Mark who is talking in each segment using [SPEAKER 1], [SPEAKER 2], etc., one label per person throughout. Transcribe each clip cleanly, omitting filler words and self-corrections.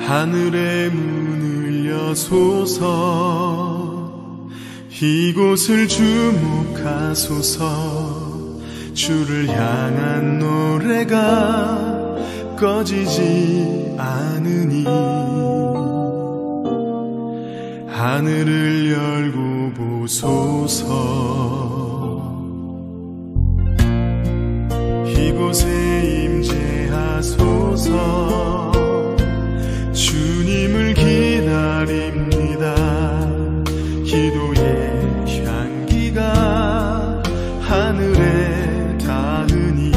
[SPEAKER 1] 하늘의 문을 여소서 이곳을 주목하소서 주를 향한 노래가 꺼지지 않으니 하늘을 열고 보소서 이곳에 임재하소서 주님을 기다립니다 기도의 향기가 하늘에 닿으니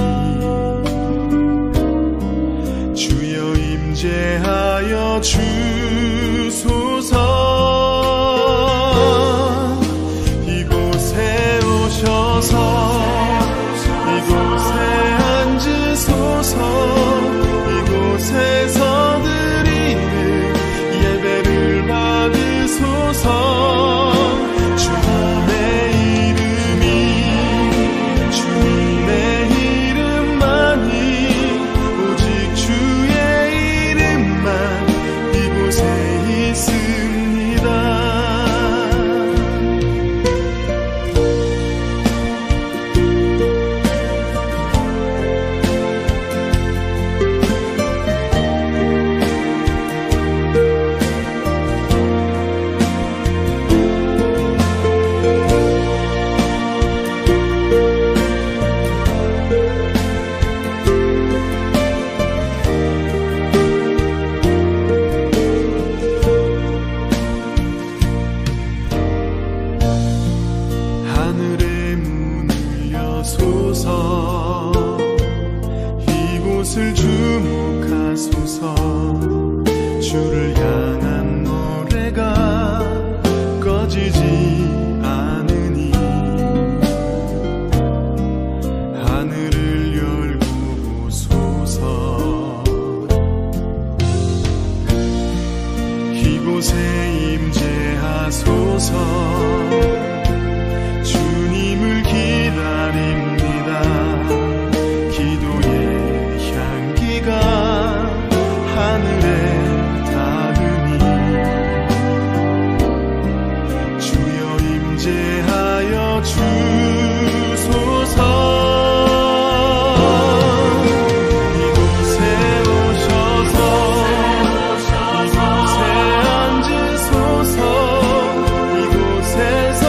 [SPEAKER 1] 주여 임재하여 주소서 이곳에 오셔서 이곳에 앉으소서 이곳에서 드리는 예배를 받으소서 주님의 이름이 주님의 이름만이 오직 주의 이름만 이곳에 있습니다. 하늘의 문을 여소서 이곳을 주목하소서 주를 향한 노래가 꺼지지 않으니 하늘을 열고 보소서 이곳에 임재하소서 주님을 기다립니다 기도의 향기가 하늘에 닿으니 주여 임재하여 주소서 이곳에 오셔서 이곳에 앉으소서 이곳에서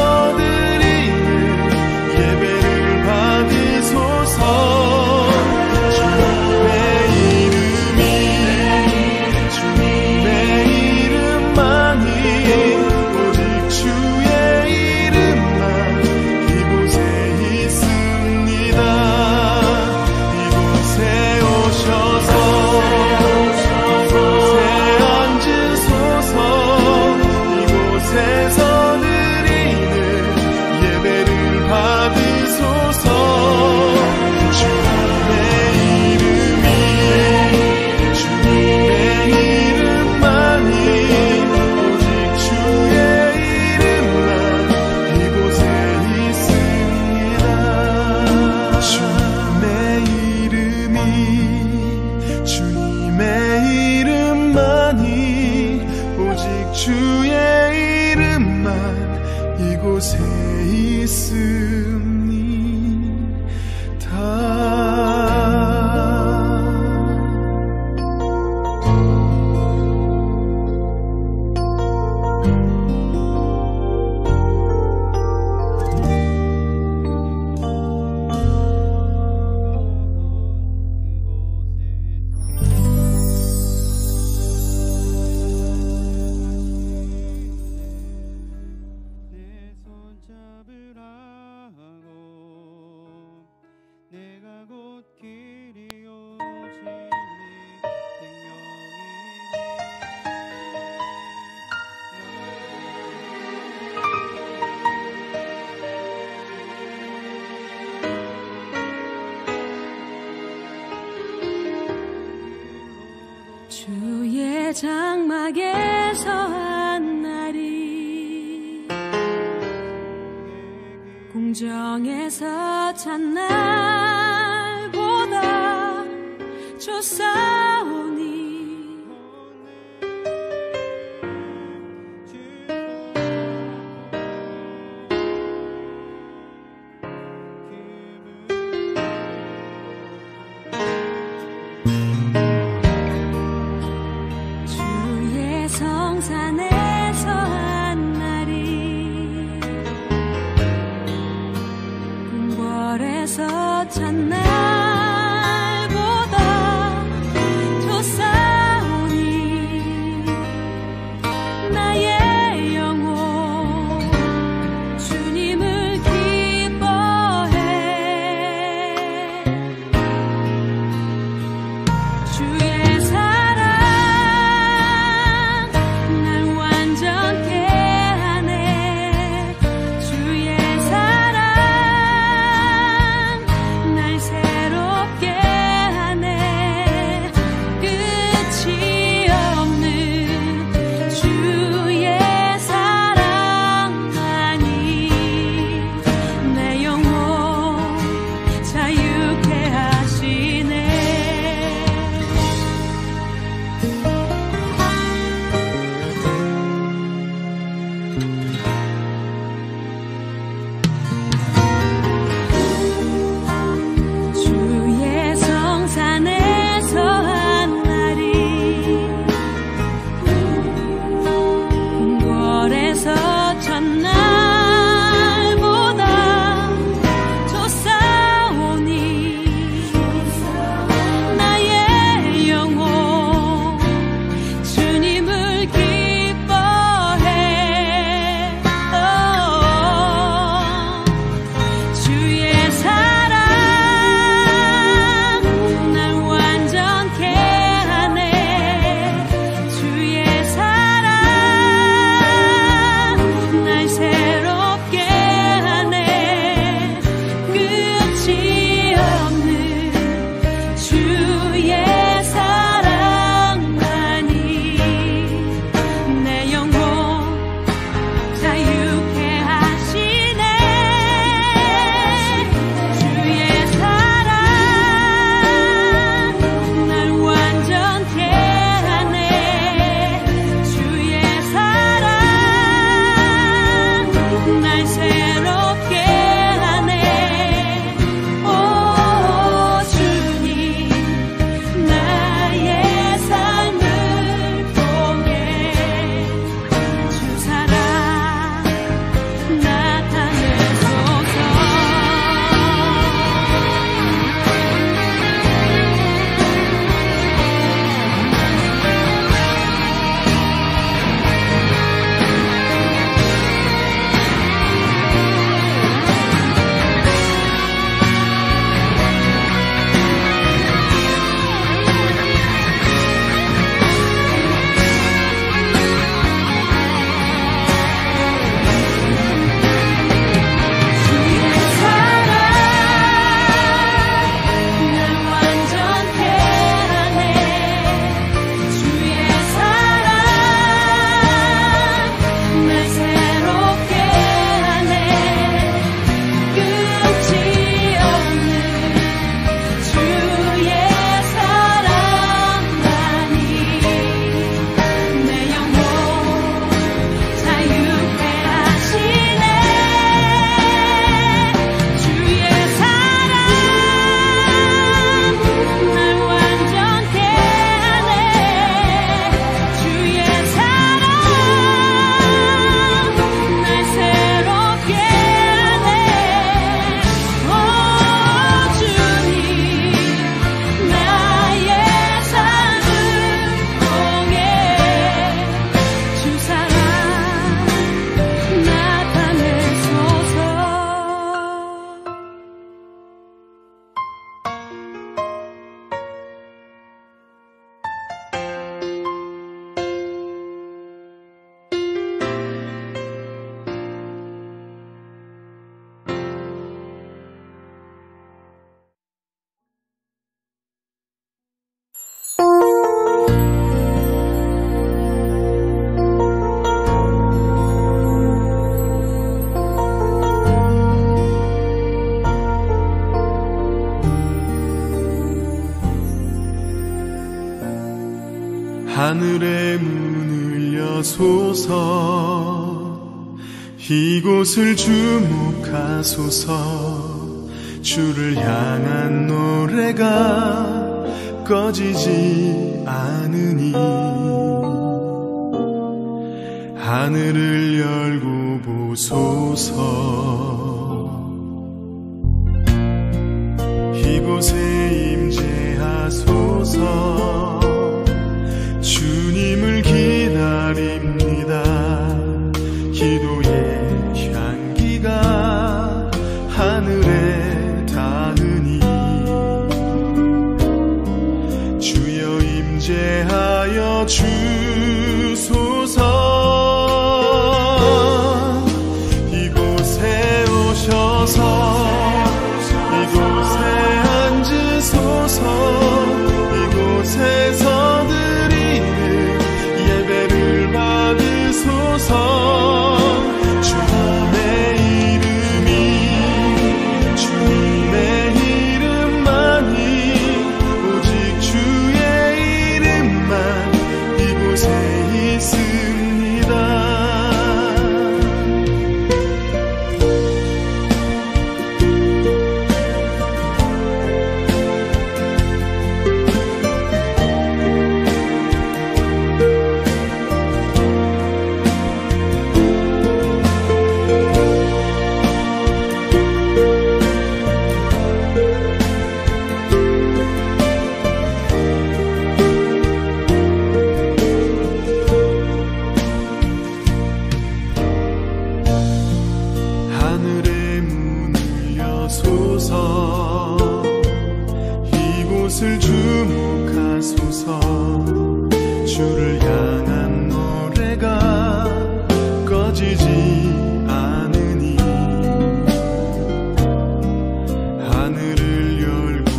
[SPEAKER 1] 주의 이름만 이곳에 있습니다.
[SPEAKER 2] 주의 장막에서 한 날이 공정에서 찬 날보다 좋사오니 산에서 한 날이 궁궐에서 찬 날보다 좋사오니 나의 영혼 주님을 기뻐해. 주의 사랑 날 완전케 하네. 주의 사랑 날 새롭게 하네. 끝이 없는 주의 사랑만이 내 영혼 자유케 하시네. 주의 성산에서 한 날이 궁궐에서 첫날보다 좋사오니 나의 영혼 주님을 기뻐해. 주의 사랑 날 완전케 하네. 주의 사랑 날 새롭게 하네. 끝이 없는 주의 사랑만이 내 영혼 자유케 하시네. 주의 사랑 날 완전케 하네. 주의 사랑 날 새롭게 하네. 오 주님 나의 삶을 통해 주 사랑 나타내소서. 주의 사랑 날 완전케 하네. 주의 사랑 날 새롭게 하네. 끝이 없는 주의 사랑만이 내 영혼 자유케 하시네. 주의 사랑 날 완전케 하네. 주의 사랑 날 새롭게 하네. 오 주님 나의 삶을 통해 주 사랑 나타내소서.
[SPEAKER 1] 하늘의 문을 여소서. 이곳을 주목하소서. 주를 향한 노래가 꺼지지 않으니 하늘을 열고 보소서. 이곳에 임재하소서. 주님을 기다립니다. 기도의 향기가 하늘에 닿으니 주여 임재하여 주소서. 이곳에 오셔서 이곳에 앉으소서. 이곳에서 드리는 예배를 받으소서. 주님의 이름만이 오직 주의 이름만 이곳에 있습니다. 하늘의 문을 여소서. 이곳을 주목하소서. 주를 향한 노래가 꺼지지 않으니 하늘을 열고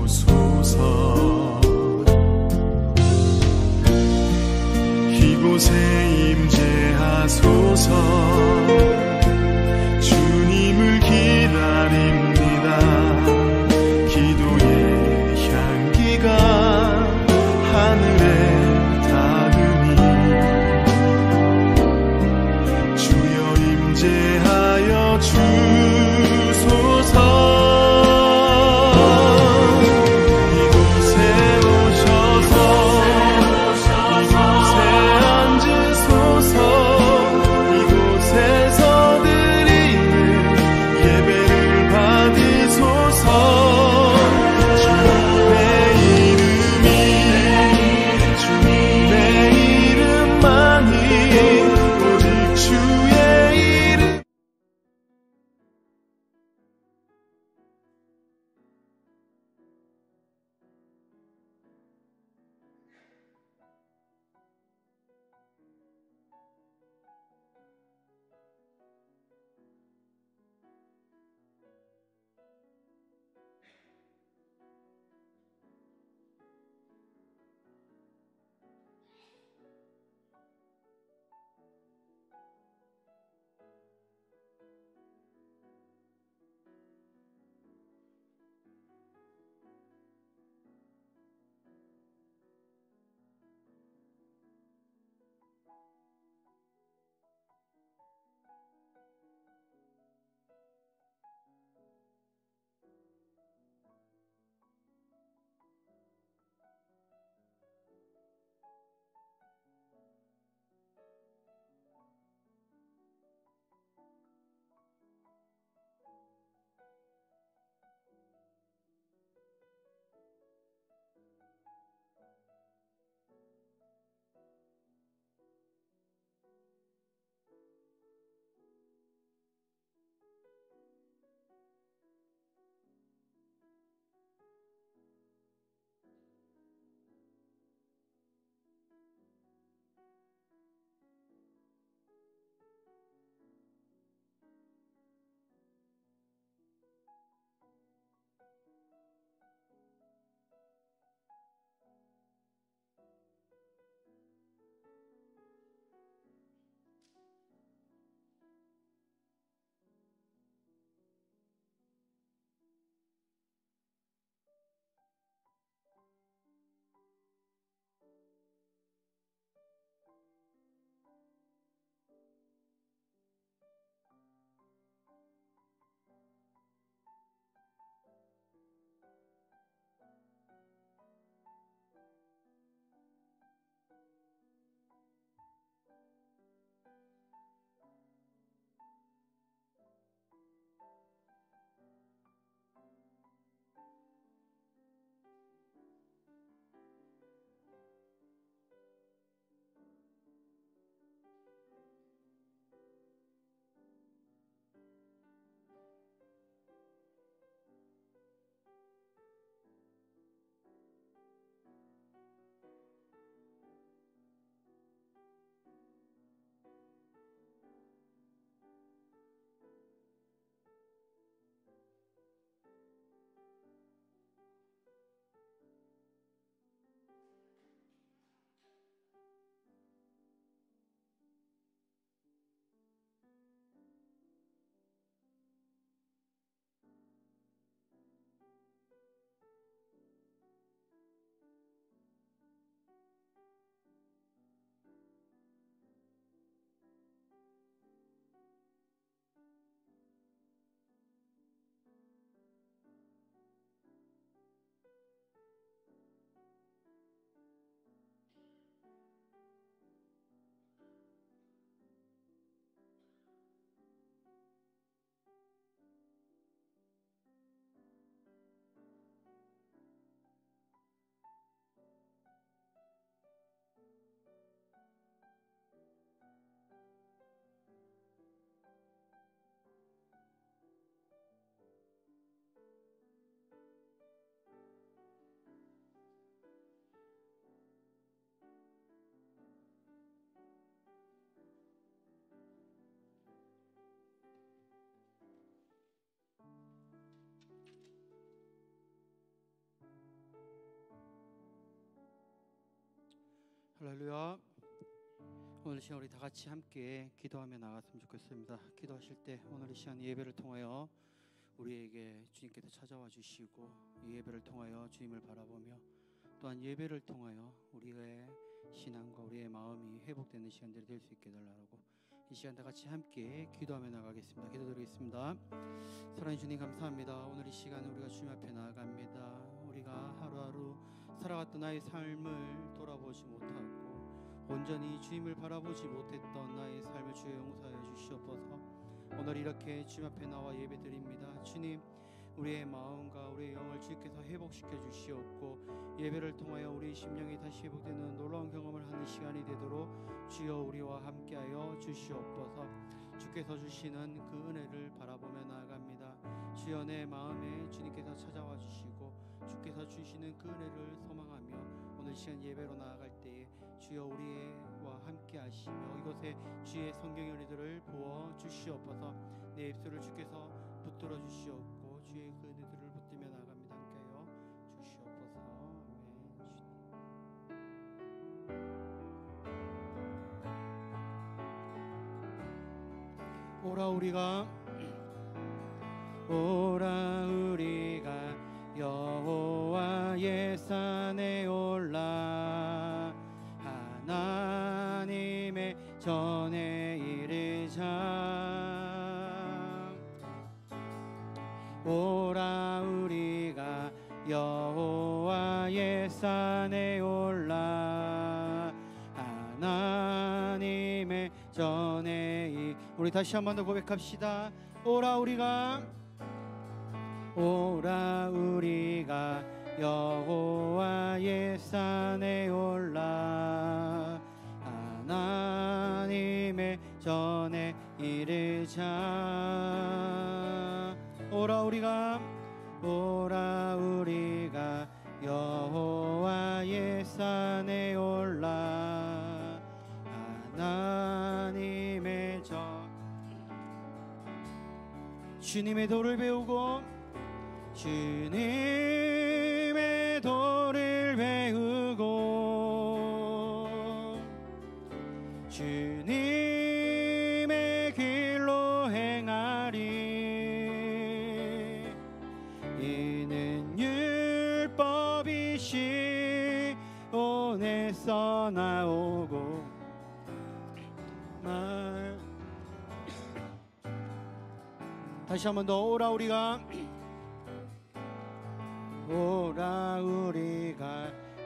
[SPEAKER 1] 보소서. 이곳에 임재하소서. 주님을 기다립니다. 기도의 향기가 하늘에 닿으니 주여 임재하여 주소서. 이곳에 오셔서 이곳에 앉으소서. 이곳에서
[SPEAKER 3] 할렐루야. 오늘 시간 우리 다 같이 함께 기도하며 나갔으면 좋겠습니다. 기도하실 때 오늘 이 시간 예배를 통하여 우리에게 주님께서 찾아와 주시고 이 예배를 통하여 주님을 바라보며 또한 예배를 통하여 우리의 신앙과 우리의 마음이 회복되는 시간들이 될 수 있게 달라고 이 시간 다 같이 함께 기도하며 나가겠습니다. 기도드리겠습니다. 사랑해 주님 감사합니다. 오늘 이 시간 우리가 주님 앞에 나아갑니다. 우리가 하루하루 살아갔던 나의 삶을 돌아보지 못하고 온전히 주님을 바라보지 못했던 나의 삶을 주여 용서하여 주시옵소서. 오늘 이렇게 주님 앞에 나와 예배드립니다. 주님, 우리의 마음과 우리의 영을 주께서 회복시켜 주시옵고 예배를 통하여 우리의 심령이 다시 회복되는 놀라운 경험을 하는 시간이 되도록 주여 우리와 함께하여 주시옵소서. 주께서 주시는 그 은혜를 바라보며 나아갑니다. 주여 내 마음에 주님께서 찾아와 주시고 주께서 주시는 그 은혜를 소망하며 오늘 시간 예배로 나아갈 때에 주여 우리와 함께 하시며 이곳에 주의 성경의 은혜들을 부어 주시옵소서. 내 입술을 주께서 붙들어 주시옵고 주의 그 은혜들을 붙들며 나아갑니다. 함께하여 주시옵소서. 아멘. 오라 우리가 여호와의 산에 올라 하나님의 전에 이르자. 오라 우리가 여호와의 산에 올라 하나님의 전에 우리 다시 한 번 더 고백합시다. 오라 우리가 여호와의 산에 올라 하나님의 전에 이르자. 오라 우리가 여호와의 산에 올라 하나님의 전 주님의 도를 배우고 주님의 도를 배우고 주님의 길로 행하리. 이는 율법이 시온에서 나오고 다시 한 번 더 오라 우리가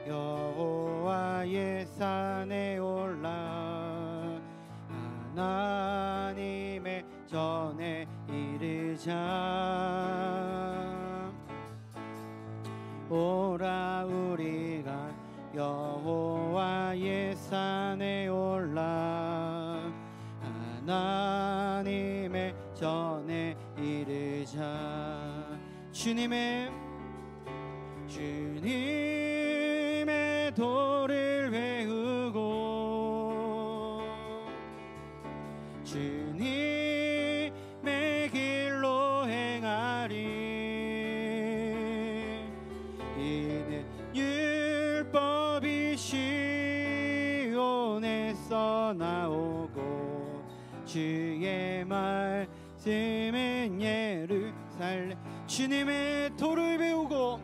[SPEAKER 3] 여호와의 산에 올라 하나님의 전에 이르자. 오라 우리가 여호와의 산에 올라 하나님의 전에 이르자. 주님의 도를 배우고 주님의 길로 행하리. 이는 율법이 시온에서 나오고 주의 말씀은 예루살렘. 주님의 도를 배우고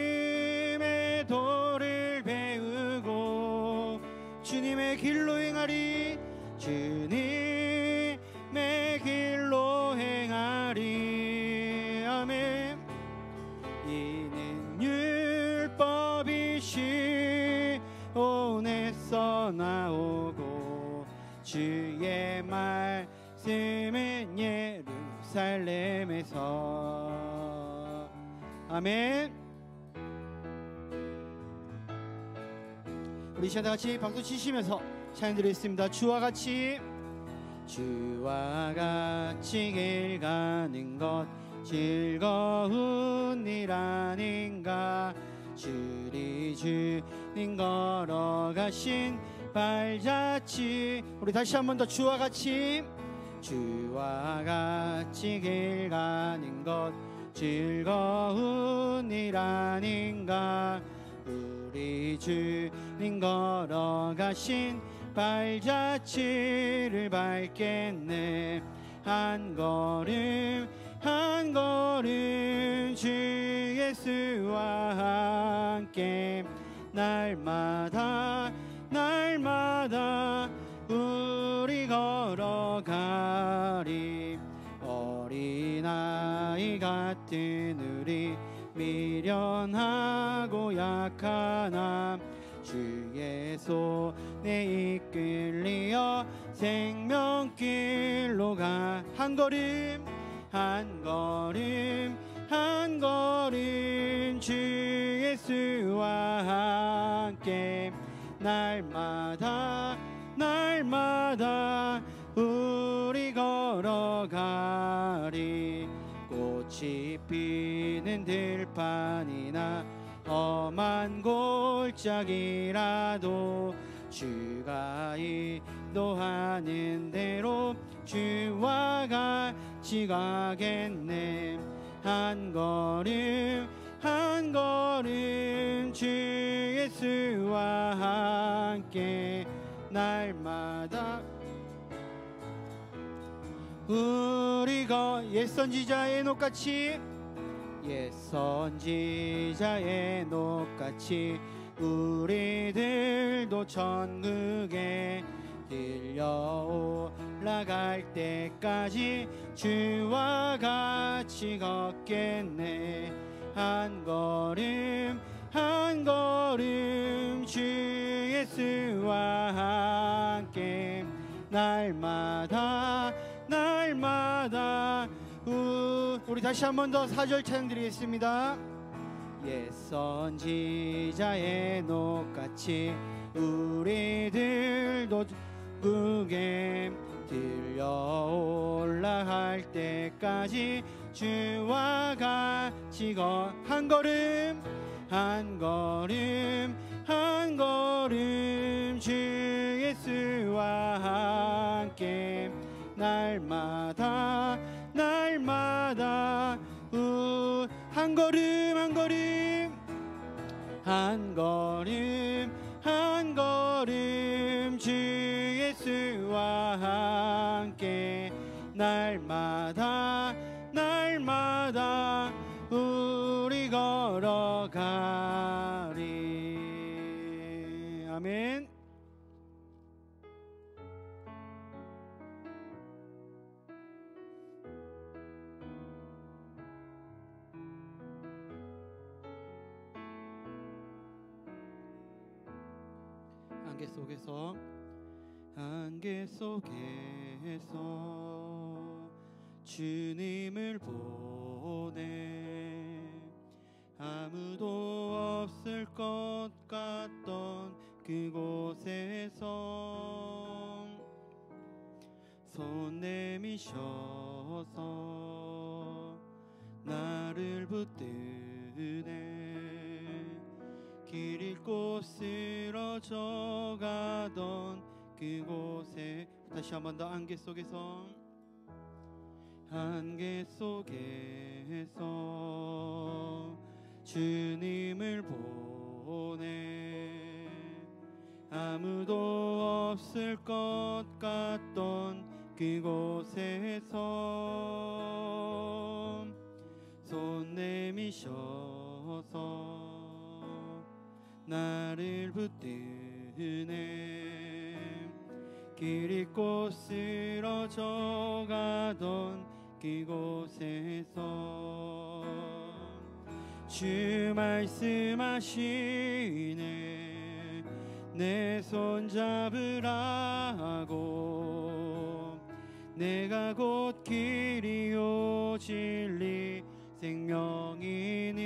[SPEAKER 3] 주님의 도를 배우고 주님의 길로 행하리. 주님의 길로 행하리. 아멘. 이는 율법이 시온에서 나오고 주의 말씀은 예루살렘에서. 아멘. 우리 시간 다 같이 박수 치시면서 찬양 드리겠습니다. 주와 같이 길 가는 것 즐거운 일 아닌가. 주리 주님 걸어가신 발자취. 우리 다시 한 번 더 주와 같이 길 가는 것 즐거운 일 아닌가. 우리 주님 걸어가신 발자취를 밟겠네. 한 걸음 한 걸음 주 예수와 함께 날마다 날마다 우리 걸어가리. 어린아이 같은 우리 미련하고 약하나 주의 손에 이끌리어 생명길로 가. 한 걸음 한 걸음 한 걸음 주 예수와 함께 날마다 날마다 우리 걸어가리. 꽃이 피는 들판이나 험한 골짜기라도 주가 인도하는 대로 주와 같이 가겠네. 한 걸음 한 걸음 주 예수와 함께 날마다 우리가 옛선지자 에녹같이 옛선지자 에녹같이 우리들도 천국에 들려 올라갈 때까지 주와 같이 걷겠네. 한 걸음 한 걸음 주 예수와 함께 날마다 날마다 우리 다시 한 번 더 4절 찬양 드리겠습니다. 옛선지자 에녹같이 우리들도 천국에 들려 올라갈 때까지 주와 같이 한 걸음 한 걸음 한 걸음 주 예수와 함께 날마다 날마다 한 걸음 한 걸음 한 걸음 한 걸음 주 예수와 함께 날마다 날마다 우리 걸어가리. 아멘. 안개 속에서 주님을 보내 아무도 없을 것 같던 그곳에서 손 내미셔서 나를 붙드네 길 잃고 쓰러져 가던 그곳에 다시 한 번 더 안개 속에서 주님을 보내 아무도 없을 것 같던 그곳에서 손 내미셔서 나를 붙드네 길 잃고 쓰러져 가던 그곳에서 주 말씀하시네 내 손 잡으라고 내가 곧 길이요 진리 생명이니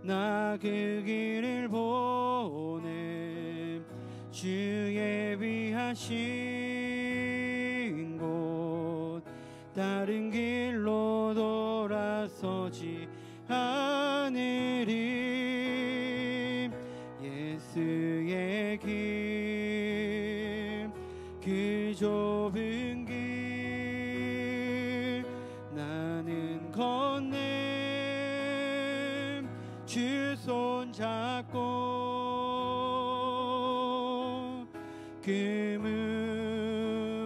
[SPEAKER 3] 나 그 길을 보내 주 예비하신 곳 다른 길로 돌아서지 않으리 예수의 길 그 좁은 길 나는 건네 주 손 손잡고 그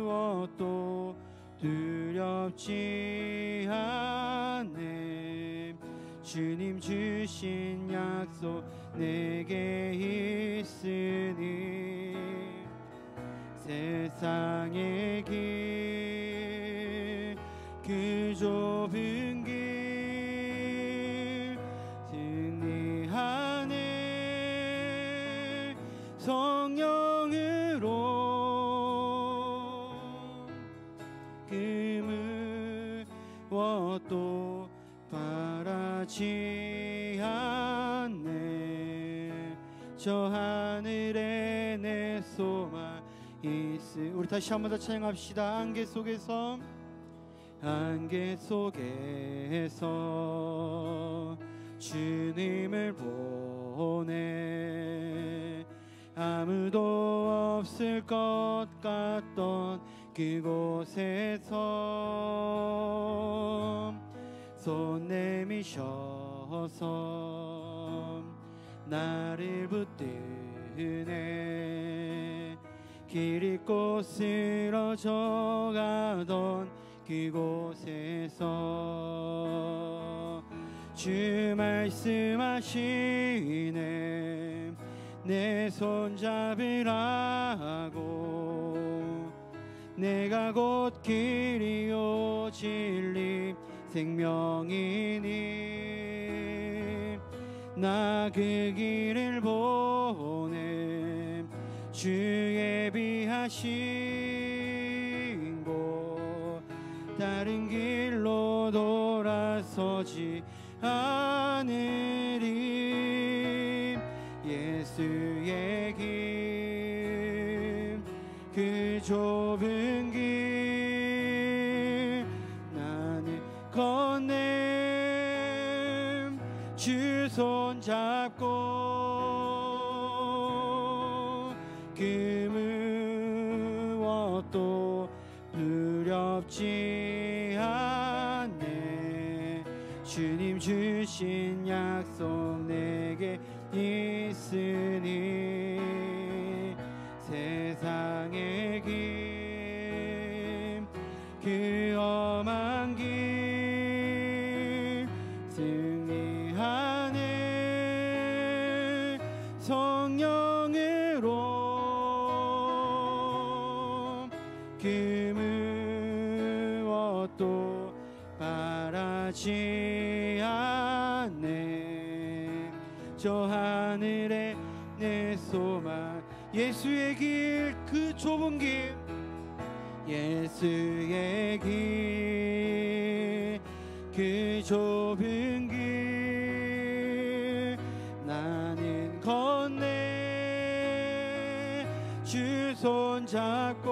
[SPEAKER 3] 무엇도 두렵지 않네. 주님 주신 약속 내게 있으니 세상의 길, 그 좁은 길 승리하네. 성령으로 그 무엇도 바라지 않네. 저 하늘에 내 소망 있으. 우리 다시 한 번 더 찬양합시다. 안개 속에서 주님을 보내. 아무도 없을 것 같던 그곳에서 손 내미셔서 나를 붙드네. 길 잃고 쓰러져 가던 그곳에서 주 말씀하시네. 내 손 잡으라고. 내가 곧 길이요 진리 생명이니 나 그 길을 보내. 주 예비하신 곳 다른 길로 돌아서지 않으리. 예수의 길, 그 좁은 길 나는 건네. 주 손 잡고 그 무엇도 두렵지 않네. 주님 주신 약속 내게 있으니 세상의 길, 그 험한 길 승리하네. 성령으로 그 무엇도 바라지 않네. 저 하늘에 내 소망. 예수의 길, 그 좁은 길. 예수의 길, 그 좁은 길 나는 건네. 주 손 잡고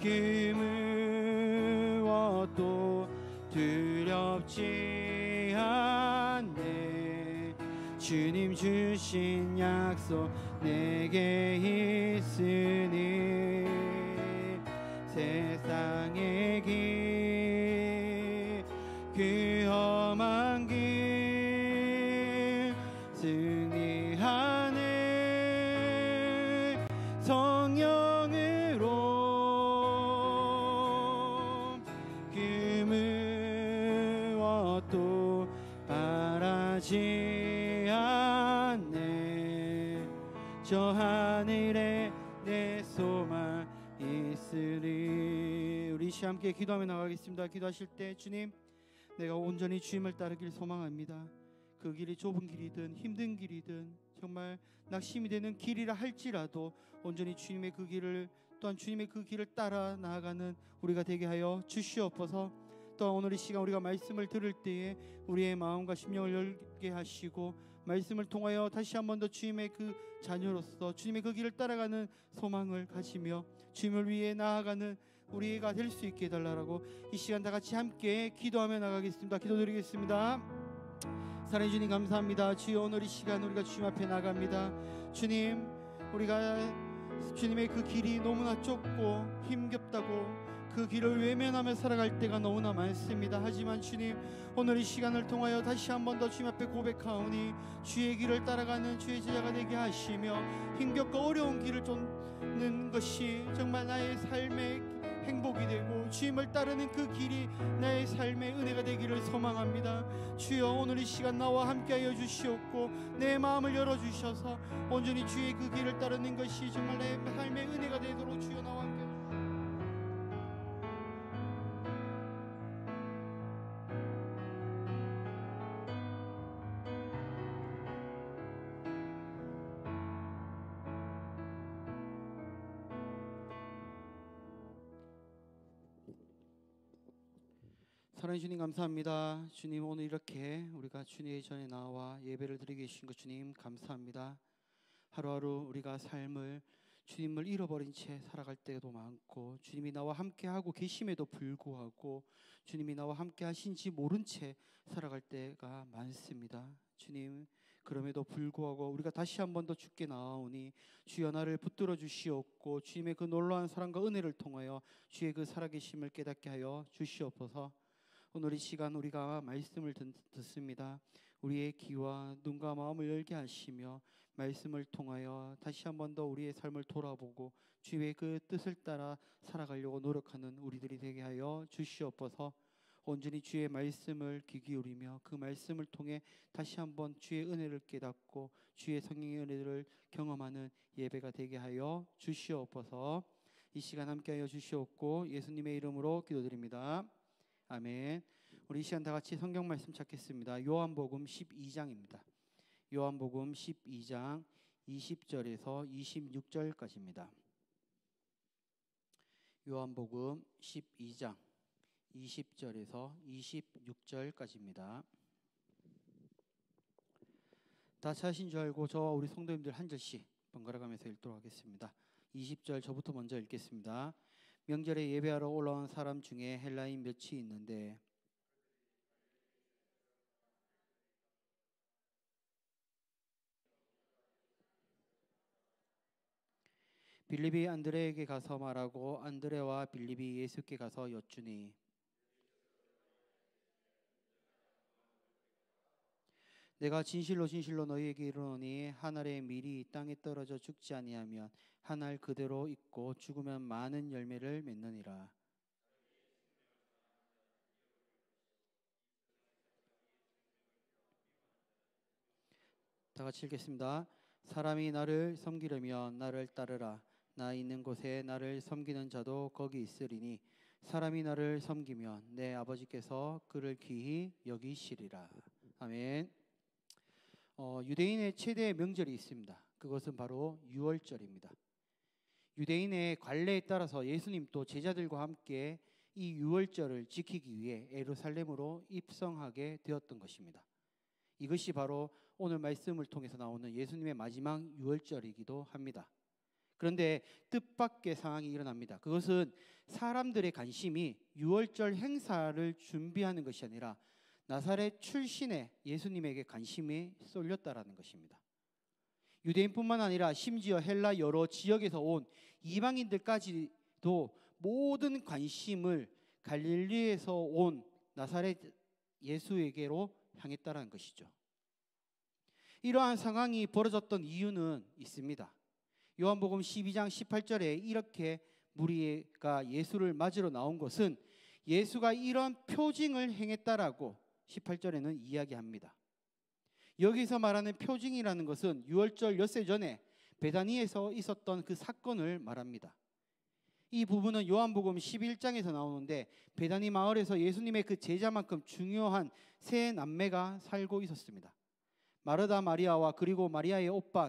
[SPEAKER 3] 그 무엇도 두렵지 않네. 주님 주신 약속 내게 있으니 세상의 길, 그 험한 길 승리하네. 성령으로 그 무엇도 바라지 않네. 저 하늘에 내 소망 있으리. 우리 시 함께 기도하며 나가겠습니다. 기도하실 때 주님, 내가 온전히 주님을 따르길 소망합니다. 그 길이 좁은 길이든 힘든 길이든 정말 낙심이 되는 길이라 할지라도 온전히 주님의 그 길을, 또한 주님의 그 길을 따라 나아가는 우리가 되게 하여 주시옵소서. 또한 오늘 이 시간 우리가 말씀을 들을 때에 우리의 마음과 심령을 열게 하시고 말씀을 통하여 다시 한 번 더 주님의 그 자녀로서 주님의 그 길을 따라가는 소망을 가지며 주님을 위해 나아가는 우리가 될 수 있게 해달라고 이 시간 다 같이 함께 기도하며 나가겠습니다. 기도드리겠습니다. 사랑해 주님 감사합니다. 주여, 오늘 이 시간 우리가 주님 앞에 나갑니다. 주님, 우리가 주님의 그 길이 너무나 좁고 힘겹다고 그 길을 외면하며 살아갈 때가 너무나 많습니다. 하지만 주님, 오늘 이 시간을 통하여 다시 한 번 더 주님 앞에 고백하오니 주의 길을 따라가는 주의 제자가 되게 하시며 힘겹고 어려운 길을 쫓는 것이 정말 나의 삶의 행복이 되고 주님을 따르는 그 길이 나의 삶의 은혜가 되기를 소망합니다. 주여, 오늘 이 시간 나와 함께하여 주시옵고 내 마음을 열어주셔서 온전히 주의 그 길을 따르는 것이 정말 내 삶의 은혜가 되도록 주여 나와 함께 사랑해 주님, 감사합니다. 주님, 오늘 이렇게 우리가 주님의 전에 나와 예배를 드리게 해주신 것 주님 감사합니다. 하루하루 우리가 삶을 주님을 잃어버린 채 살아갈 때도 많고 주님이 나와 함께하고 계심에도 불구하고 주님이 나와 함께 하신지 모른 채 살아갈 때가 많습니다. 주님, 그럼에도 불구하고 우리가 다시 한 번 더 주께 나아오니 주여 나를 붙들어 주시옵고 주님의 그 놀라운 사랑과 은혜를 통하여 주의 그 살아계심을 깨닫게 하여 주시옵소서. 오늘 이 시간 우리가 말씀을 듣습니다. 우리의 귀와 눈과 마음을 열게 하시며 말씀을 통하여 다시 한 번 더 우리의 삶을 돌아보고 주의 그 뜻을 따라 살아가려고 노력하는 우리들이 되게 하여 주시옵소서. 온전히 주의 말씀을 귀 기울이며 그 말씀을 통해 다시 한번 주의 은혜를 깨닫고 주의 성령의 은혜를 경험하는 예배가 되게 하여 주시옵소서. 이 시간 함께하여 주시옵고 예수님의 이름으로 기도드립니다. 아멘. 우리 이 시간 다 같이 성경 말씀 찾겠습니다. 요한복음 12장입니다. 요한복음 12장 20절에서 26절까지입니다. 요한복음 12장 20절에서 26절까지입니다. 다 찾으신 줄 알고 저와 우리 성도님들 한 절씩 번갈아가면서 읽도록 하겠습니다. 20절 저부터 먼저 읽겠습니다. 명절에 예배하러 올라온 사람 중에 헬라인 몇이 있는데 빌립이 안드레에게 가서 말하고 안드레와 빌립이 예수께 가서 여쭈니 내가 진실로 진실로 너희에게 이르노니 한 알의 밀이 땅에 떨어져 죽지 아니하면 한 알 그대로 있고 죽으면 많은 열매를 맺느니라. 다 같이 읽겠습니다. 사람이 나를 섬기려면 나를 따르라. 나 있는 곳에 나를 섬기는 자도 거기 있으리니 사람이 나를 섬기면 내 아버지께서 그를 귀히 여기시리라. 아멘. 유대인의 최대 명절이 있습니다. 그것은 바로 유월절입니다. 유대인의 관례에 따라서 예수님도 제자들과 함께 이 유월절을 지키기 위해 예루살렘으로 입성하게 되었던 것입니다. 이것이 바로 오늘 말씀을 통해서 나오는 예수님의 마지막 유월절이기도 합니다. 그런데 뜻밖의 상황이 일어납니다. 그것은 사람들의 관심이 유월절 행사를 준비하는 것이 아니라 나사렛 출신의 예수님에게 관심이 쏠렸다라는 것입니다. 유대인뿐만 아니라 심지어 헬라 여러 지역에서 온 이방인들까지도 모든 관심을 갈릴리에서 온 나사렛 예수에게로 향했다라는 것이죠. 이러한 상황이 벌어졌던 이유는 있습니다. 요한복음 12장 18절에 이렇게 무리가 예수를 맞으러 나온 것은 예수가 이런 표징을 행했다라고 18절에는 이야기합니다. 여기서 말하는 표징이라는 것은 유월절 엿새 전에 베다니에서 있었던 그 사건을 말합니다. 이 부분은 요한복음 11장에서 나오는데 베다니 마을에서 예수님의 그 제자만큼 중요한 세 남매가 살고 있었습니다. 마르다 마리아와 그리고 마리아의 오빠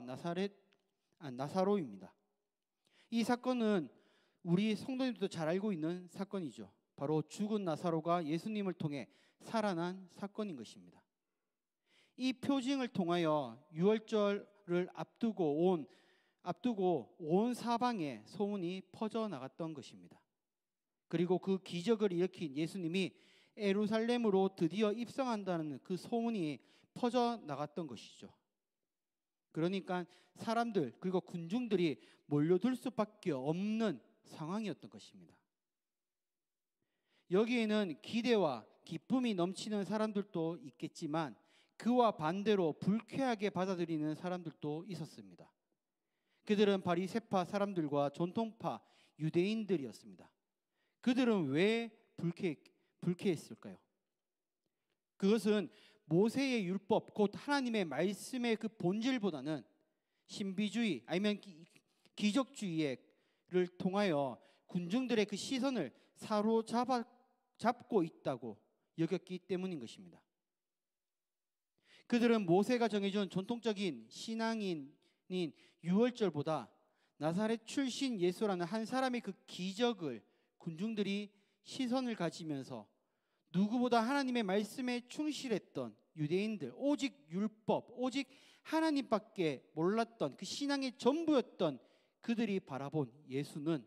[SPEAKER 3] 나사로입니다. 이 사건은 우리 성도님들도 잘 알고 있는 사건이죠. 바로 죽은 나사로가 예수님을 통해 살아난 사건인 것입니다. 이 표징을 통하여 유월절을 앞두고 온 사방에 소문이 퍼져나갔던 것입니다. 그리고 그 기적을 일으킨 예수님이 예루살렘으로 드디어 입성한다는 그 소문이 퍼져나갔던 것이죠. 그러니까 사람들 그리고 군중들이 몰려들 수밖에 없는 상황이었던 것입니다. 여기에는 기대와 기쁨이 넘치는 사람들도 있겠지만 그와 반대로 불쾌하게 받아들이는 사람들도 있었습니다. 그들은 바리새파 사람들과 전통파 유대인들이었습니다. 그들은 왜 불쾌했을까요? 그것은 모세의 율법, 곧 하나님의 말씀의 그 본질보다는 신비주의 아니면 기적주의를 통하여 군중들의 그 시선을 사로잡고 있다고 여겼기 때문인 것입니다. 그들은 모세가 정해준 전통적인 신앙인인 유월절보다 나사렛 출신 예수라는 한 사람의 그 기적을 군중들이 시선을 가지면서 누구보다 하나님의 말씀에 충실했던 유대인들, 오직 율법, 오직 하나님밖에 몰랐던 그 신앙의 전부였던 그들이 바라본 예수는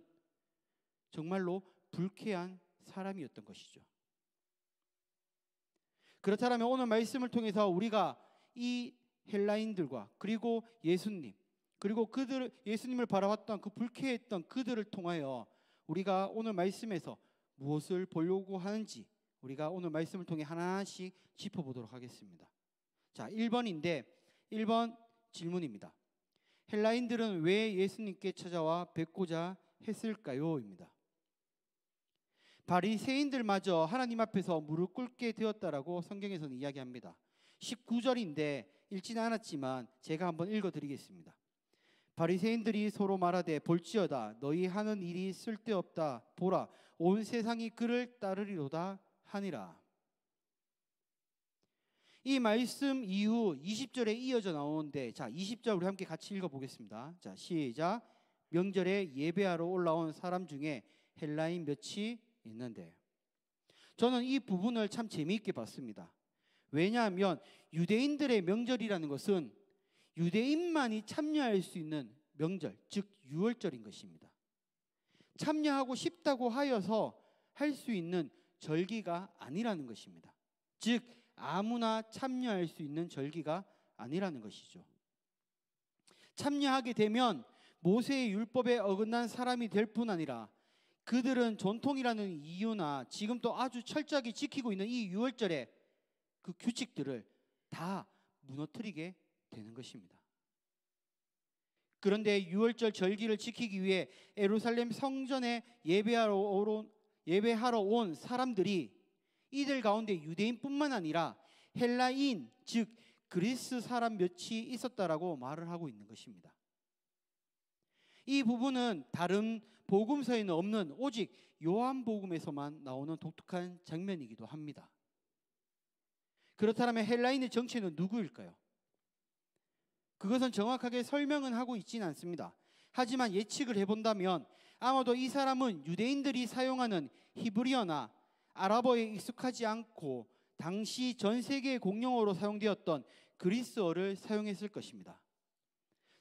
[SPEAKER 3] 정말로 불쾌한 사람이었던 것이죠. 그렇다면 오늘 말씀을 통해서 우리가 이 헬라인들과 그리고 예수님, 그리고 예수님을 바라봤던 그 불쾌했던 그들을 통하여 우리가 오늘 말씀에서 무엇을 보려고 하는지 우리가 오늘 말씀을 통해 하나씩 짚어보도록 하겠습니다. 자, 1번 질문입니다. 헬라인들은 왜 예수님께 찾아와 뵙고자 했을까요? 입니다. 바리새인들마저 하나님 앞에서 무릎 꿇게 되었다라고 성경에서는 이야기합니다. 19절인데 읽지는 않았지만 제가 한번 읽어드리겠습니다. 바리새인들이 서로 말하되 볼지어다 너희 하는 일이 쓸데없다 보라 온 세상이 그를 따르리로다 하니라. 이 말씀 이후 20절에 이어져 나오는데, 자 20절 우리 함께 같이 읽어보겠습니다. 자 시작. 명절에 예배하러 올라온 사람 중에 헬라인 몇이 있는데, 저는 이 부분을 참 재미있게 봤습니다. 왜냐하면 유대인들의 명절이라는 것은 유대인만이 참여할 수 있는 명절, 즉 유월절인 것입니다. 참여하고 싶다고 하여서 할 수 있는 절기가 아니라는 것입니다. 즉 아무나 참여할 수 있는 절기가 아니라는 것이죠. 참여하게 되면 모세의 율법에 어긋난 사람이 될 뿐 아니라 그들은 전통이라는 이유나 지금 또 아주 철저하게 지키고 있는 이 유월절의 그 규칙들을 다 무너뜨리게 되는 것입니다. 그런데 유월절 절기를 지키기 위해 예루살렘 성전에 예배하러 온 사람들이 이들 가운데 유대인뿐만 아니라 헬라인, 즉 그리스 사람 몇이 있었다라고 말을 하고 있는 것입니다. 이 부분은 다른 복음서에는 없는 오직 요한복음에서만 나오는 독특한 장면이기도 합니다. 그렇다면 헬라인의 정체는 누구일까요? 그것은 정확하게 설명은 하고 있지는 않습니다. 하지만 예측을 해본다면 아마도 이 사람은 유대인들이 사용하는 히브리어나 아랍어에 익숙하지 않고 당시 전 세계의 공용어로 사용되었던 그리스어를 사용했을 것입니다.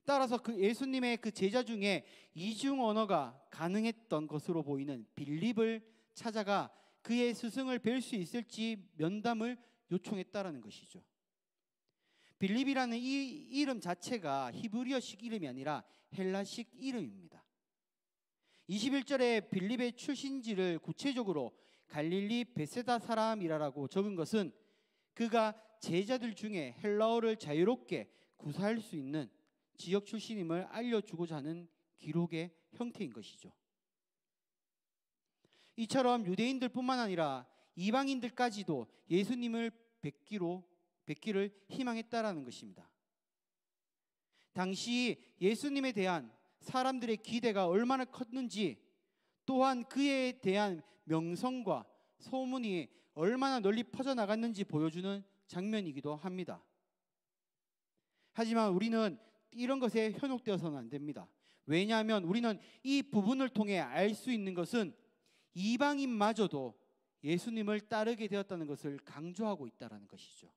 [SPEAKER 3] 따라서 그 예수님의 그 제자 중에 이중 언어가 가능했던 것으로 보이는 빌립을 찾아가 그의 스승을 뵐 수 있을지 면담을 요청했다라는 것이죠. 빌립이라는 이 이름 자체가 히브리어식 이름이 아니라 헬라식 이름입니다. 21절에 빌립의 출신지를 구체적으로 갈릴리 베세다 사람이라고 적은 것은 그가 제자들 중에 헬라어를 자유롭게 구사할 수 있는 지역 출신임을 알려주고자 하는 기록의 형태인 것이죠. 이처럼 유대인들뿐만 아니라 이방인들까지도 예수님을 뵙기를 희망했다라는 것입니다. 당시 예수님에 대한 사람들의 기대가 얼마나 컸는지, 또한 그에 대한 명성과 소문이 얼마나 널리 퍼져나갔는지 보여주는 장면이기도 합니다. 하지만 우리는 이런 것에 현혹되어서는 안 됩니다. 왜냐하면 우리는 이 부분을 통해 알 수 있는 것은 이방인마저도 예수님을 따르게 되었다는 것을 강조하고 있다는 것이죠.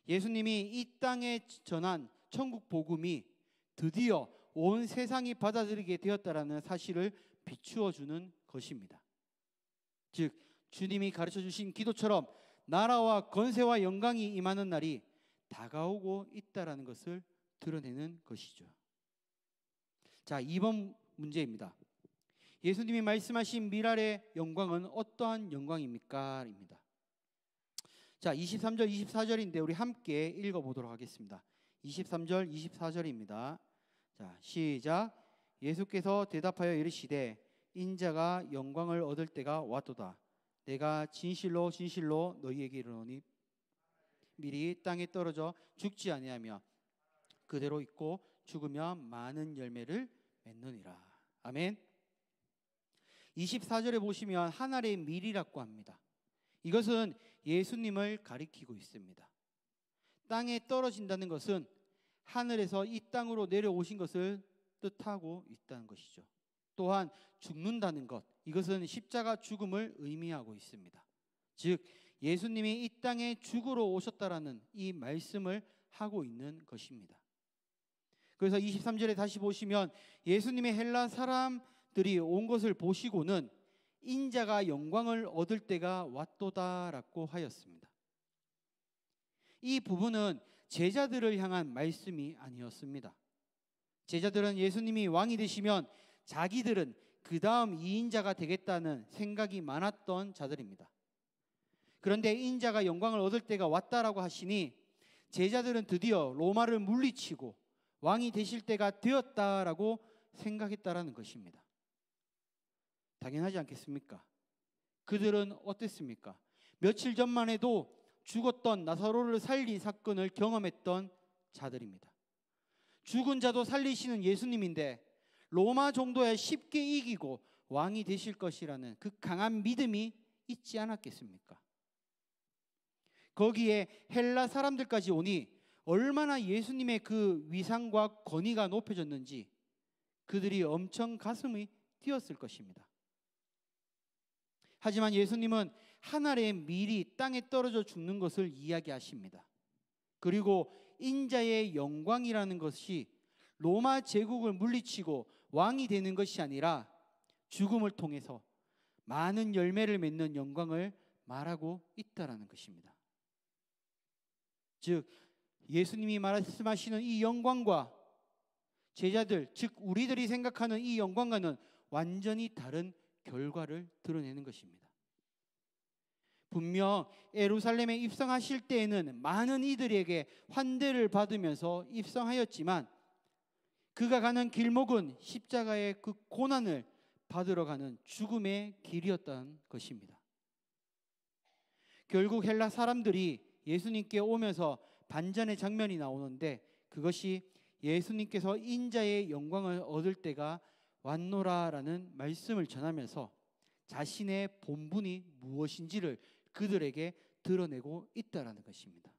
[SPEAKER 3] 예수님이 이 땅에 전한 천국 복음이 드디어 온 세상이 받아들이게 되었다는 사실을 비추어 주는 것입니다. 즉 주님이 가르쳐 주신 기도처럼 나라와 권세와 영광이 임하는 날이 다가오고 있다는 것을 드러내는 것이죠. 자, 2번 문제입니다. 예수님이 말씀하신 미랄의 영광은 어떠한 영광입니까? 입니다. 자, 23절, 24절인데 우리 함께 읽어보도록 하겠습니다. 23절, 24절입니다. 자, 시작. 예수께서 대답하여 이르시되 인자가 영광을 얻을 때가 왔도다. 내가 진실로 진실로 너희에게 이르노니 미리 땅에 떨어져 죽지 아니하며 그대로 있고 죽으면 많은 열매를 맺느니라. 아멘. 24절에 보시면 하늘의 밀이라고 합니다. 이것은 예수님을 가리키고 있습니다. 땅에 떨어진다는 것은 하늘에서 이 땅으로 내려오신 것을 뜻하고 있다는 것이죠. 또한 죽는다는 것, 이것은 십자가 죽음을 의미하고 있습니다. 즉 예수님이 이 땅에 죽으러 오셨다라는 이 말씀을 하고 있는 것입니다. 그래서 23절에 다시 보시면 예수님의 헬라 사람들이 온 것을 보시고는 인자가 영광을 얻을 때가 왔도다라고 하였습니다. 이 부분은 제자들을 향한 말씀이 아니었습니다. 제자들은 예수님이 왕이 되시면 자기들은 그 다음 이인자가 되겠다는 생각이 많았던 자들입니다. 그런데 인자가 영광을 얻을 때가 왔다라고 하시니 제자들은 드디어 로마를 물리치고 왕이 되실 때가 되었다라고 생각했다라는 것입니다. 당연하지 않겠습니까? 그들은 어땠습니까? 며칠 전만 해도 죽었던 나사로를 살린 사건을 경험했던 자들입니다. 죽은 자도 살리시는 예수님인데 로마 정도야 쉽게 이기고 왕이 되실 것이라는 그 강한 믿음이 있지 않았겠습니까? 거기에 헬라 사람들까지 오니 얼마나 예수님의 그 위상과 권위가 높여졌는지 그들이 엄청 가슴이 뛰었을 것입니다. 하지만 예수님은 하늘의 밀이 땅에 떨어져 죽는 것을 이야기하십니다. 그리고 인자의 영광이라는 것이 로마 제국을 물리치고 왕이 되는 것이 아니라 죽음을 통해서 많은 열매를 맺는 영광을 말하고 있다라는 것입니다. 즉 예수님이 말씀하시는 이 영광과 제자들, 즉 우리들이 생각하는 이 영광과는 완전히 다른 결과를 드러내는 것입니다. 분명 예루살렘에 입성하실 때에는 많은 이들에게 환대를 받으면서 입성하였지만 그가 가는 길목은 십자가의 그 고난을 받으러 가는 죽음의 길이었던 것입니다. 결국 헬라 사람들이 예수님께 오면서 반전의 장면이 나오는데 그것이 예수님께서 인자의 영광을 얻을 때가 왔노라라는 말씀을 전하면서 자신의 본분이 무엇인지를 그들에게 드러내고 있다라는 것입니다.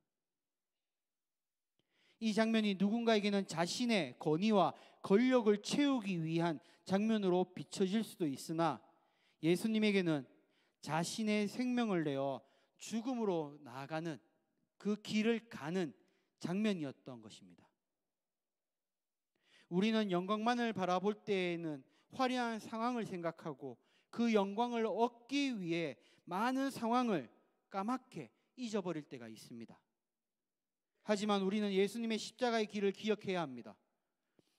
[SPEAKER 3] 이 장면이 누군가에게는 자신의 권위와 권력을 채우기 위한 장면으로 비춰질 수도 있으나 예수님에게는 자신의 생명을 내어 죽음으로 나아가는 그 길을 가는 장면이었던 것입니다. 우리는 영광만을 바라볼 때에는 화려한 상황을 생각하고 그 영광을 얻기 위해 많은 상황을 까맣게 잊어버릴 때가 있습니다. 하지만 우리는 예수님의 십자가의 길을 기억해야 합니다.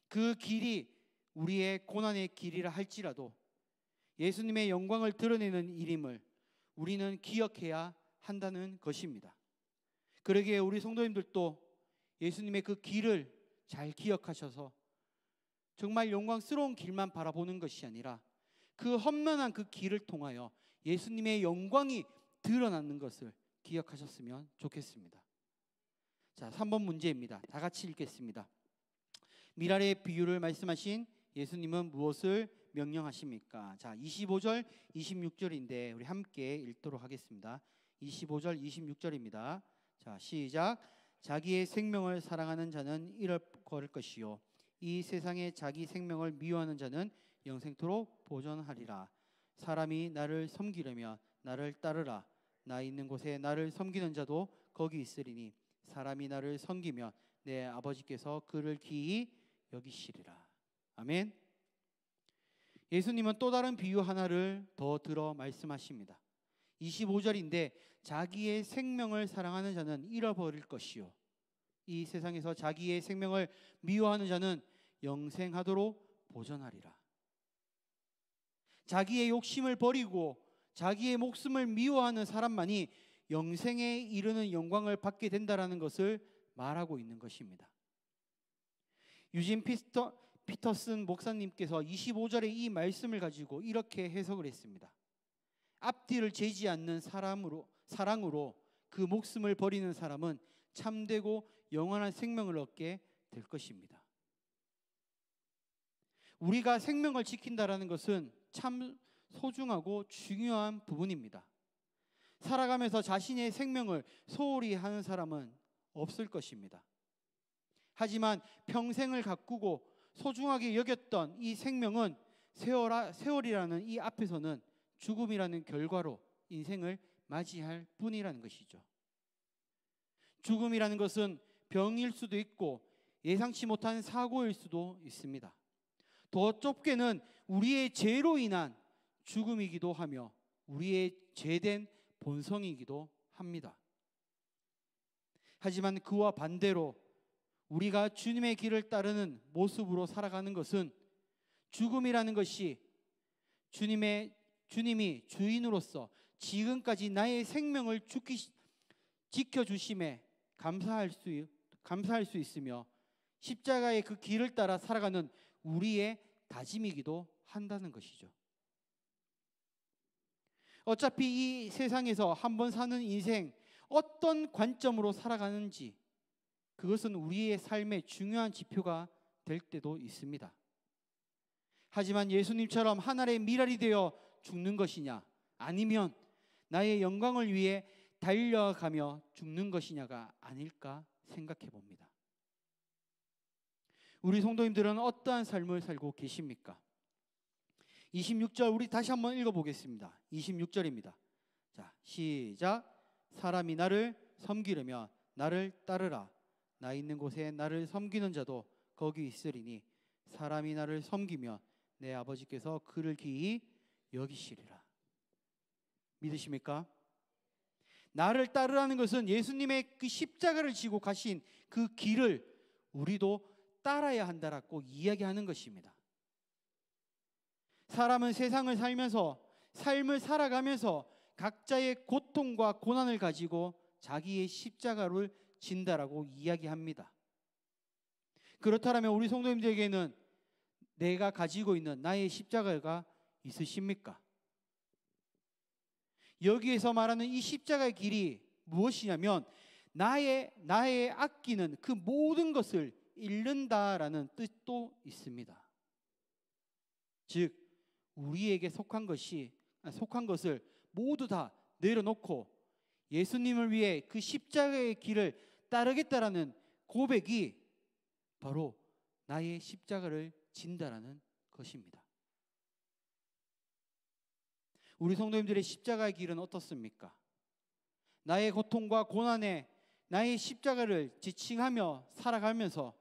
[SPEAKER 3] 그 길이 우리의 고난의 길이라 할지라도 예수님의 영광을 드러내는 일임을 우리는 기억해야 한다는 것입니다. 그러기에 우리 성도님들도 예수님의 그 길을 잘 기억하셔서 정말 영광스러운 길만 바라보는 것이 아니라 그 험난한 그 길을 통하여 예수님의 영광이 드러나는 것을 기억하셨으면 좋겠습니다. 자, 3번 문제입니다. 다 같이 읽겠습니다. 미랄의 비유를 말씀하신 예수님은 무엇을 명령하십니까? 자, 25절, 26절인데 우리 함께 읽도록 하겠습니다. 25절, 26절입니다. 자, 시작. 자기의 생명을 사랑하는 자는 잃어버릴 것이요 이 세상에 자기 생명을 미워하는 자는 영생토록 보존하리라. 사람이 나를 섬기려면 나를 따르라. 나 있는 곳에 나를 섬기는 자도 거기 있으리니 사람이 나를 섬기면 내 아버지께서 그를 기이 여기시리라. 아멘. 예수님은 또 다른 비유 하나를 더 들어 말씀하십니다. 25절인데 자기의 생명을 사랑하는 자는 잃어버릴 것이요 이 세상에서 자기의 생명을 미워하는 자는 영생하도록 보존하리라. 자기의 욕심을 버리고 자기의 목숨을 미워하는 사람만이 영생에 이르는 영광을 받게 된다라는 것을 말하고 있는 것입니다. 유진 피터슨 목사님께서 25절의 이 말씀을 가지고 이렇게 해석을 했습니다. 앞뒤를 재지 않는 사랑으로 그 목숨을 버리는 사람은 참되고 영원한 생명을 얻게 될 것입니다. 우리가 생명을 지킨다라는 것은 참 소중하고 중요한 부분입니다. 살아가면서 자신의 생명을 소홀히 하는 사람은 없을 것입니다. 하지만 평생을 가꾸고 소중하게 여겼던 이 생명은 세월이라는 이 앞에서는 죽음이라는 결과로 인생을 맞이할 뿐이라는 것이죠. 죽음이라는 것은 병일 수도 있고 예상치 못한 사고일 수도 있습니다. 더 좁게는 우리의 죄로 인한 죽음이기도 하며 우리의 죄된 본성이기도 합니다. 하지만 그와 반대로 우리가 주님의 길을 따르는 모습으로 살아가는 것은 죽음이라는 것이 주님이 주인으로서 지금까지 나의 생명을 지켜주심에 감사할 수 있으며 십자가의 그 길을 따라 살아가는 우리의 다짐이기도 한다는 것이죠. 어차피 이 세상에서 한번 사는 인생 어떤 관점으로 살아가는지 그것은 우리의 삶의 중요한 지표가 될 때도 있습니다. 하지만 예수님처럼 하늘의 미랄이 되어 죽는 것이냐 아니면 나의 영광을 위해 달려가며 죽는 것이냐가 아닐까 생각해 봅니다. 우리 성도님들은 어떠한 삶을 살고 계십니까? 26절 우리 다시 한번 읽어보겠습니다. 26절입니다. 자, 시작. 사람이 나를 섬기려면 나를 따르라. 나 있는 곳에 나를 섬기는 자도 거기 있으리니 사람이 나를 섬기면 내 아버지께서 그를 기히 여기시리라. 믿으십니까? 나를 따르라는 것은 예수님의 그 십자가를 지고 가신 그 길을 우리도 따라야 한다라고 이야기하는 것입니다. 사람은 세상을 살면서 삶을 살아가면서 각자의 고통과 고난을 가지고 자기의 십자가를 진다라고 이야기합니다. 그렇다면 우리 성도님들에게는 내가 가지고 있는 나의 십자가가 있으십니까? 여기에서 말하는 이 십자가의 길이 무엇이냐면 나의 아끼는 그 모든 것을 잃는다라는 뜻도 있습니다. 즉 우리에게 속한 것을 모두 다 내려놓고 예수님을 위해 그 십자가의 길을 따르겠다라는 고백이 바로 나의 십자가를 진다라는 것입니다. 우리 성도님들의 십자가의 길은 어떻습니까? 나의 고통과 고난에 나의 십자가를 지칭하며 살아가면서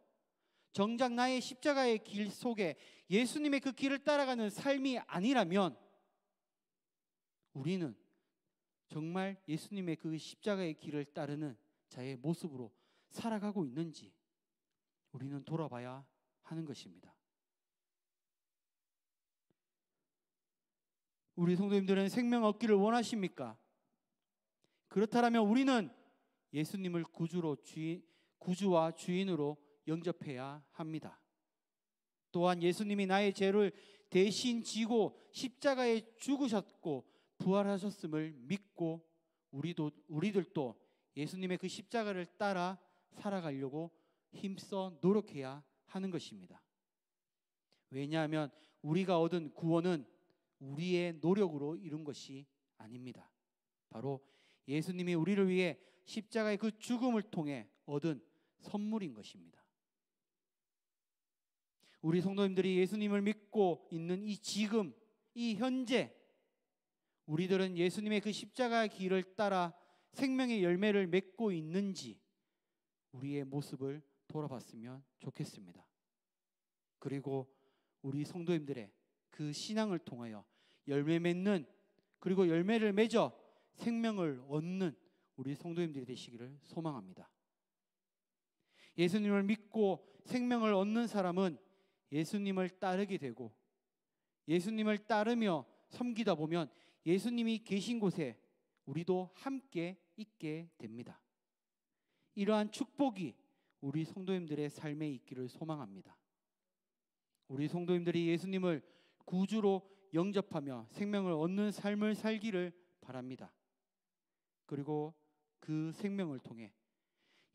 [SPEAKER 3] 정작 나의 십자가의 길 속에 예수님의 그 길을 따라가는 삶이 아니라면 우리는 정말 예수님의 그 십자가의 길을 따르는 자의 모습으로 살아가고 있는지 우리는 돌아봐야 하는 것입니다. 우리 성도님들은 생명 얻기를 원하십니까? 그렇다면 우리는 예수님을 구주와 주인으로 영접해야 합니다. 또한 예수님이 나의 죄를 대신 지고 십자가에 죽으셨고 부활하셨음을 믿고 우리들도 예수님의 그 십자가를 따라 살아가려고 힘써 노력해야 하는 것입니다. 왜냐하면 우리가 얻은 구원은 우리의 노력으로 이룬 것이 아닙니다. 바로 예수님이 우리를 위해 십자가의 그 죽음을 통해 얻은 선물인 것입니다. 우리 성도님들이 예수님을 믿고 있는 이 지금, 이 현재 우리들은 예수님의 그 십자가의 길을 따라 생명의 열매를 맺고 있는지 우리의 모습을 돌아봤으면 좋겠습니다. 그리고 우리 성도님들의 그 신앙을 통하여 열매 맺는 그리고 열매를 맺어 생명을 얻는 우리 성도님들이 되시기를 소망합니다. 예수님을 믿고 생명을 얻는 사람은 예수님을 따르게 되고 예수님을 따르며 섬기다 보면 예수님이 계신 곳에 우리도 함께 있게 됩니다. 이러한 축복이 우리 성도님들의 삶에 있기를 소망합니다. 우리 성도님들이 예수님을 구주로 영접하며 생명을 얻는 삶을 살기를 바랍니다. 그리고 그 생명을 통해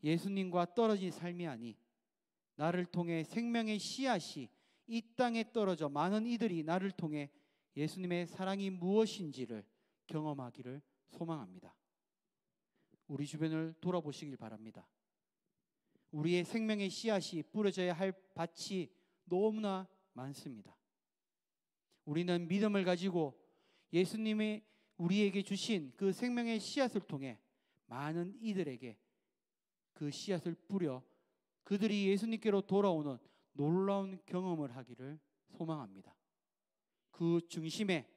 [SPEAKER 3] 예수님과 떨어진 삶이 아니 나를 통해 생명의 씨앗이 이 땅에 떨어져 많은 이들이 나를 통해 예수님의 사랑이 무엇인지를 경험하기를 소망합니다. 우리 주변을 돌아보시길 바랍니다. 우리의 생명의 씨앗이 뿌려져야 할 밭이 너무나 많습니다. 우리는 믿음을 가지고 예수님이 우리에게 주신 그 생명의 씨앗을 통해 많은 이들에게 그 씨앗을 뿌려 그들이 예수님께로 돌아오는 놀라운 경험을 하기를 소망합니다. 그 중심에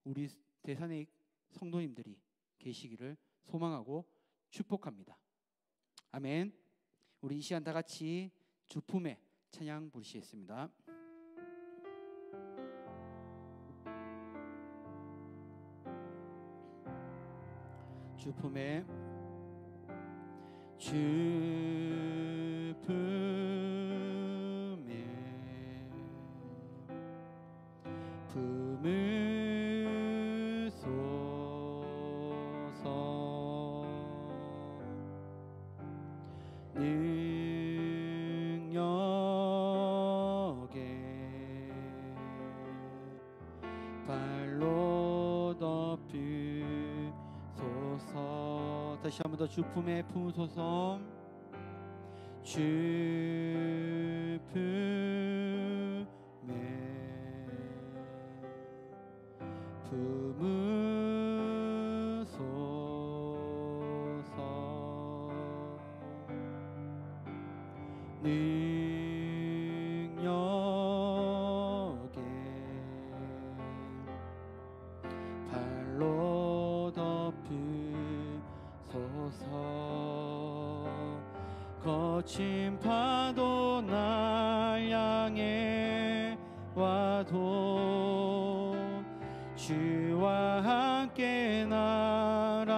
[SPEAKER 3] 우리 대산의 성도님들이 계시기를 소망하고 축복합니다. 아멘. 우리 이 시간 다 같이 주품의 찬양 부르시겠습니다. 주품의 품으소서 능력에 발로 덮으소서. 다시 한 번 더 주품에 품으소서. 주품에 품으소서. 능력에 발로 덮으소서. 거친 파도 날 향해 와도 주와 함께 날아오르리.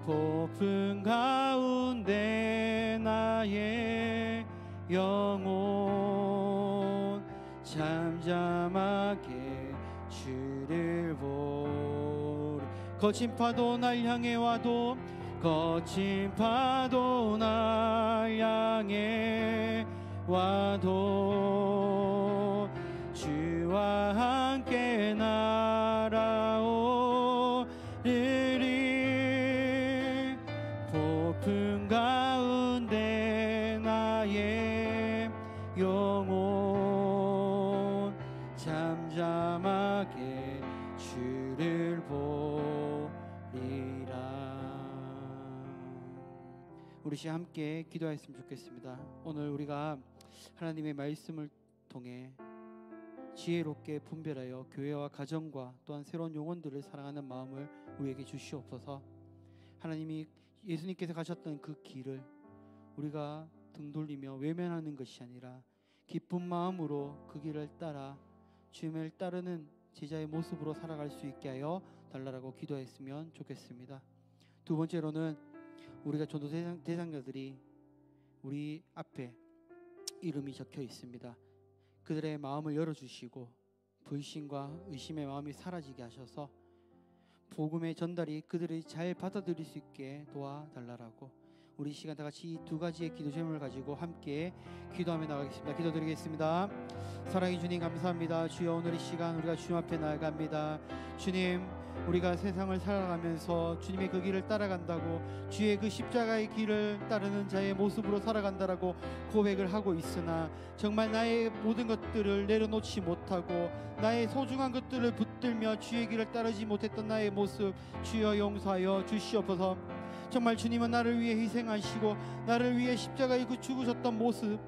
[SPEAKER 3] 폭풍 가운데 나의 영혼 잠잠하게 주를 보리. 거친 파도 날 향해 와도 거친 파도 날 향해 와도 주와 함께 날아오르리. 폭풍 가운데 나의 영혼 잠잠하게 주를 보리라. 우리 시간 함께 기도했으면 좋겠습니다. 오늘 우리가 하나님의 말씀을 통해 지혜롭게 분별하여 교회와 가정과 또한 새로운 영혼들을 사랑하는 마음을 우리에게 주시옵소서. 하나님이 예수님께서 가셨던 그 길을 우리가 등 돌리며 외면하는 것이 아니라 기쁜 마음으로 그 길을 따라 주님을 따르는 제자의 모습으로 살아갈 수 있게 하여 달라고 기도했으면 좋겠습니다. 두 번째로는 우리가 전도 대상자들이 우리 앞에 이름이 적혀 있습니다. 그들의 마음을 열어주시고 불신과 의심의 마음이 사라지게 하셔서 복음의 전달이 그들이 잘 받아들일 수 있게 도와달라고 우리 시간 다 같이 이 두 가지의 기도 제목을 가지고 함께 기도하며 나가겠습니다. 기도드리겠습니다. 사랑의 주님 감사합니다. 주여 오늘 이 시간 우리가 주님 앞에 나아갑니다. 주님 우리가 세상을 살아가면서 주님의 그 길을 따라간다고 주의 그 십자가의 길을 따르는 자의 모습으로 살아간다라고 고백을 하고 있으나 정말 나의 모든 것들을 내려놓지 못하고 나의 소중한 것들을 붙들며 주의 길을 따르지 못했던 나의 모습 주여 용서하여 주시옵소서. 정말 주님은 나를 위해 희생하시고 나를 위해 십자가에 죽으셨던 모습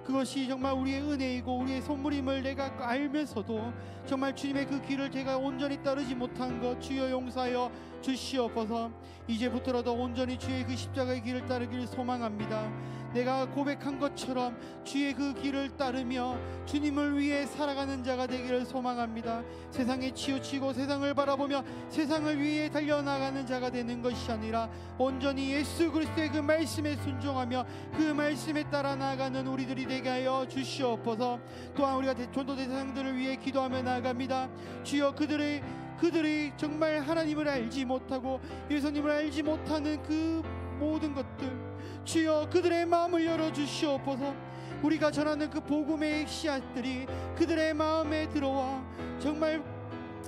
[SPEAKER 3] 그것이 정말 우리의 은혜이고 우리의 선물임을 내가 알면서도 정말 주님의 그 길을 제가 온전히 따르지 못한 것 주여 용서하여 주시옵소서. 이제부터라도 온전히 주의 그 십자가의 길을 따르기를 소망합니다. 내가 고백한 것처럼 주의 그 길을 따르며 주님을 위해 살아가는 자가 되기를 소망합니다. 세상에 치우치고 세상을 바라보며 세상을 위해 달려나가는 자가 되는 것이 아니라 온전히 예수 그리스도의 그 말씀에 순종하며 그 말씀에 따라 나아가는 우리들이 되게 하여 주시옵소서. 또한 우리가 전도 대상들을 위해 기도하며 나아갑니다. 주여, 그들이 정말 하나님을 알지 못하고 예수님을 알지 못하는 그 모든 것들, 주여 그들의 마음을 열어주시옵소서. 우리가 전하는 그 복음의 씨앗들이 그들의 마음에 들어와 정말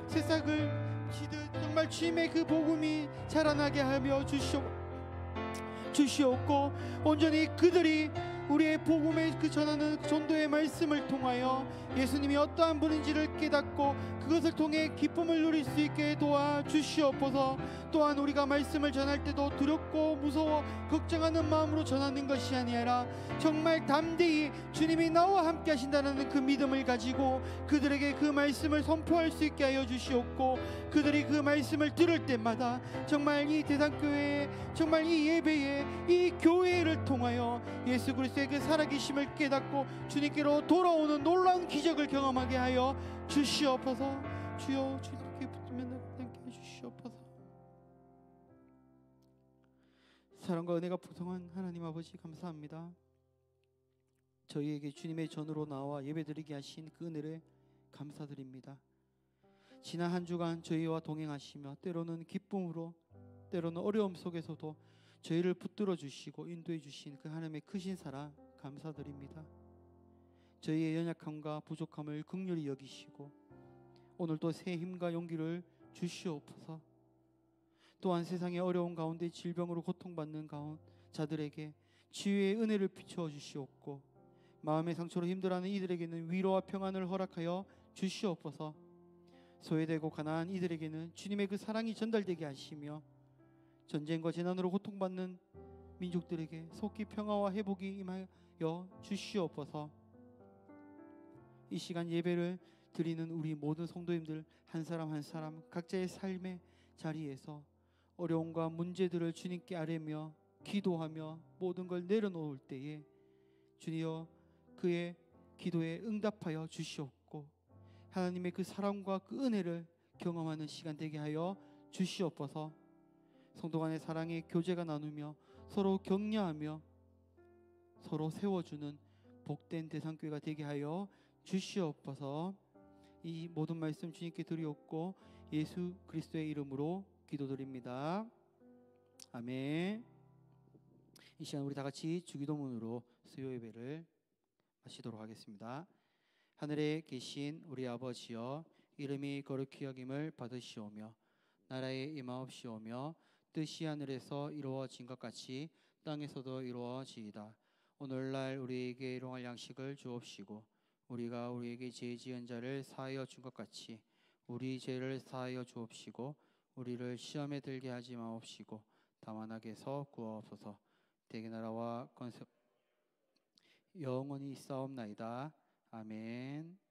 [SPEAKER 3] 새싹을 지듯 정말 주님의 그 복음이 자라나게 하며 주시옵고, 온전히 그들이 우리의 복음에 그 전하는 전도의 말씀을 통하여 예수님이 어떠한 분인지를 깨닫고 그것을 통해 기쁨을 누릴 수 있게 도와주시옵소서. 또한 우리가 말씀을 전할 때도 두렵고 무서워 걱정하는 마음으로 전하는 것이 아니라 정말 담대히 주님이 나와 함께 하신다는 그 믿음을 가지고 그들에게 그 말씀을 선포할 수 있게 하여 주시옵고, 그들이 그 말씀을 들을 때마다 정말 이 대상교회에, 정말 이 예배에, 이 교회를 통하여 예수 그리스도의 그 살아계심을 깨닫고 주님께로 돌아오는 놀라운 기적을 경험하게 하여 주시옵소서. 주여, 주님께 붙들면 함께 해주시옵소서. 사랑과 은혜가 풍성한 하나님 아버지, 감사합니다. 저희에게 주님의 전으로 나와 예배드리게 하신 그 은혜를 감사드립니다. 지난 한 주간 저희와 동행하시며 때로는 기쁨으로 때로는 어려움 속에서도 저희를 붙들어 주시고 인도해 주신 그 하나님의 크신 사랑 감사드립니다. 저희의 연약함과 부족함을 긍휼히 여기시고 오늘도 새 힘과 용기를 주시옵소서. 또한 세상의 어려운 가운데 질병으로 고통받는 자들에게 치유의 은혜를 비추어 주시옵고, 마음의 상처로 힘들어하는 이들에게는 위로와 평안을 허락하여 주시옵소서. 소외되고 가난한 이들에게는 주님의 그 사랑이 전달되게 하시며 전쟁과 재난으로 고통받는 민족들에게 속히 평화와 회복이 임하여 주시옵소서. 이 시간 예배를 드리는 우리 모든 성도님들 한 사람 한 사람 각자의 삶의 자리에서 어려움과 문제들을 주님께 아뢰며 기도하며 모든 걸 내려놓을 때에 주여 그의 기도에 응답하여 주시옵고 하나님의 그 사랑과 그 은혜를 경험하는 시간 되게 하여 주시옵소서. 성도 간의 사랑의 교제가 나누며 서로 격려하며 서로 세워주는 복된 대상교회가 되게 하여 주시옵소서. 이 모든 말씀 주님께 드리옵고 예수 그리스도의 이름으로 기도드립니다. 아멘. 이 시간 우리 다 같이 주기도문으로 수요 예배를 마치도록 하겠습니다. 하늘에 계신 우리 아버지여, 이름이 거룩히 여김을 받으시오며 나라에 임하옵시오며 뜻이 하늘에서 이루어진 것 같이 땅에서도 이루어지이다. 오늘날 우리에게 일용할 양식을 주옵시고 우리가 우리에게 죄 지은 자를 사하여 준 것 같이 우리 죄를 사하여 주옵시고 우리를 시험에 들게 하지 마옵시고 다만 악에서 구하옵소서. 대개 나라와 권세 영원히 있사옵나이다. 아멘.